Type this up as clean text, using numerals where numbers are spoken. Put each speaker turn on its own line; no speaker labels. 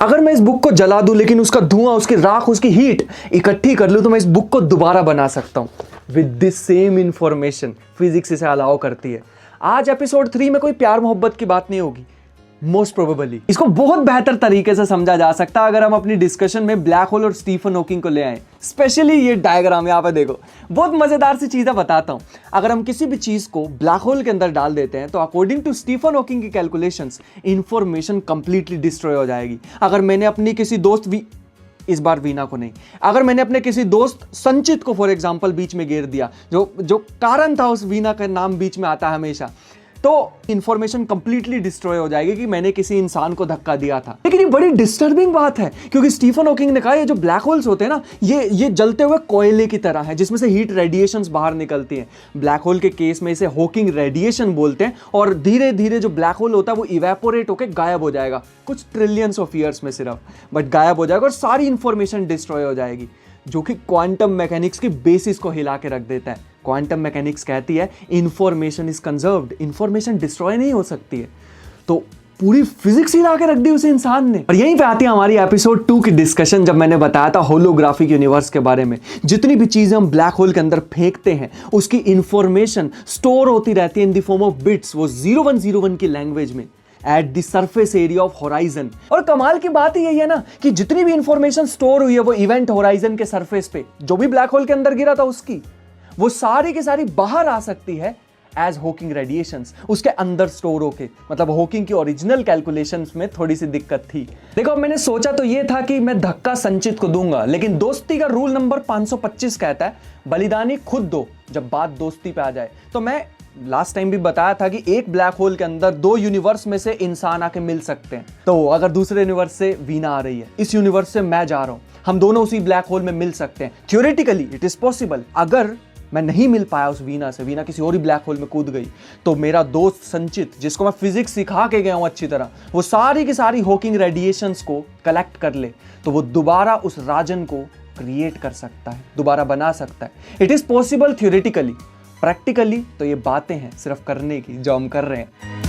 अगर मैं इस बुक को जला दूं लेकिन उसका धुआं, उसकी राख, उसकी हीट इकट्ठी कर लूं तो मैं इस बुक को दोबारा बना सकता हूं with this same information. Physics इसे अलाउ करती है। आज एपिसोड 3 में कोई प्यार मोहब्बत की बात नहीं होगी, मोस्ट प्रोबेबली। इसको बहुत बेहतर तरीके से समझा जा सकता है अगर हम अपनी डिस्कशन में ब्लैक होल और स्टीफन हॉकिंग को ले आए। स्पेशली ये डायग्राम यहाँ पे देखो, बहुत मजेदार सी चीजें बताता हूं। अगर हम किसी भी चीज को ब्लैक होल के अंदर डाल देते हैं तो अकॉर्डिंग टू स्टीफन हॉकिंग की कैलकुलेशंस इंफॉर्मेशन कंप्लीटली डिस्ट्रॉय हो जाएगी। अगर मैंने अपनी किसी दोस्त इस बार वीना को नहीं, अगर मैंने अपने किसी दोस्त संचित को फॉर एग्जांपल बीच में घेर दिया, जो कारण था उस वीना का नाम बीच में आता है हमेशा, तो इंफॉर्मेशन कंप्लीटली डिस्ट्रॉय हो जाएगी कि मैंने किसी इंसान को धक्का दिया था। लेकिन ये बड़ी डिस्टर्बिंग बात है क्योंकि स्टीफन हॉकिंग ने कहा ये जो ब्लैक होल्स होते हैं ना, ये जलते हुए कोयले की तरह है जिसमें से हीट रेडिएशंस बाहर निकलती हैं। ब्लैक होल के केस में इसे हॉकिंग रेडिएशन बोलते हैं और धीरे धीरे जो ब्लैक होल होता है वो इवेपोरेट होकर गायब हो जाएगा कुछ ट्रिलियंस ऑफ ईयर्स में सिर्फ, बट गायब हो जाएगा और सारी इंफॉर्मेशन डिस्ट्रॉय हो जाएगी, जो कि क्वांटम मैकेनिक्स की बेसिस को हिला के रख देता है। क्वांटम मैकेनिक्स कहती है information is conserved, information destroy नहीं हो सकती है। तो पूरी फिजिक्स हिला के रख दी उसे इंसान ने। और यहीं पे आती है हमारी एपिसोड 2 की डिस्कशन, जब मैंने बताया था होलोग्राफिक यूनिवर्स के बारे में। जितनी भी चीजें हम ब्लैक होल के अंदर फेंकते हैं उसकी इंफॉर्मेशन स्टोर होती रहती है in the form of bits, वो 0101 की लैंग्वेज में at the surface area of horizon. और कमाल की बात यही है ना कि जितनी भी इंफॉर्मेशन स्टोर हुई है वो इवेंट होराइजन के सरफेस पे, जो भी ब्लैक होल के अंदर गिरा था उसकी, वो सारी की सारी बाहर आ सकती है एज हॉकिंग रेडिएशंस, उसके अंदर स्टोर होके। मतलब हॉकिंग की ओरिजिनल कैलकुलेशंस में थोड़ी सी दिक्कत थी। देखो, मैंने सोचा तो ये था कि मैं धक्का संचित को दूंगा, लेकिन दोस्ती का रूल नंबर 525 कहता है बलिदानी खुद दो जब बात दोस्ती पे आ जाए। तो मैं लास्ट टाइम भी बताया था कि एक ब्लैक होल के अंदर 2 यूनिवर्स में से इंसान आके मिल सकते हैं। तो अगर दूसरे यूनिवर्स से वीना आ रही है, इस यूनिवर्स से मैं जा रहा हूं, हम दोनों उसी ब्लैक होल में मिल सकते हैं। Theoretically it is possible. अगर मैं नहीं मिल पाया उस वीना से, वीना किसी और ही ब्लैक होल में कूद गई, तो मेरा दोस्त संचित, जिसको मैं फिजिक्स सिखा के गया हूं अच्छी तरह, वो सारी की सारी हॉकिंग रेडिएशंस को कलेक्ट कर ले तो वो दोबारा उस राजन को क्रिएट कर सकता है, दोबारा बना सकता है। It is possible theoretically. Practically तो ये बातें हैं सिर्फ करने की, जो हम कर रहे हैं।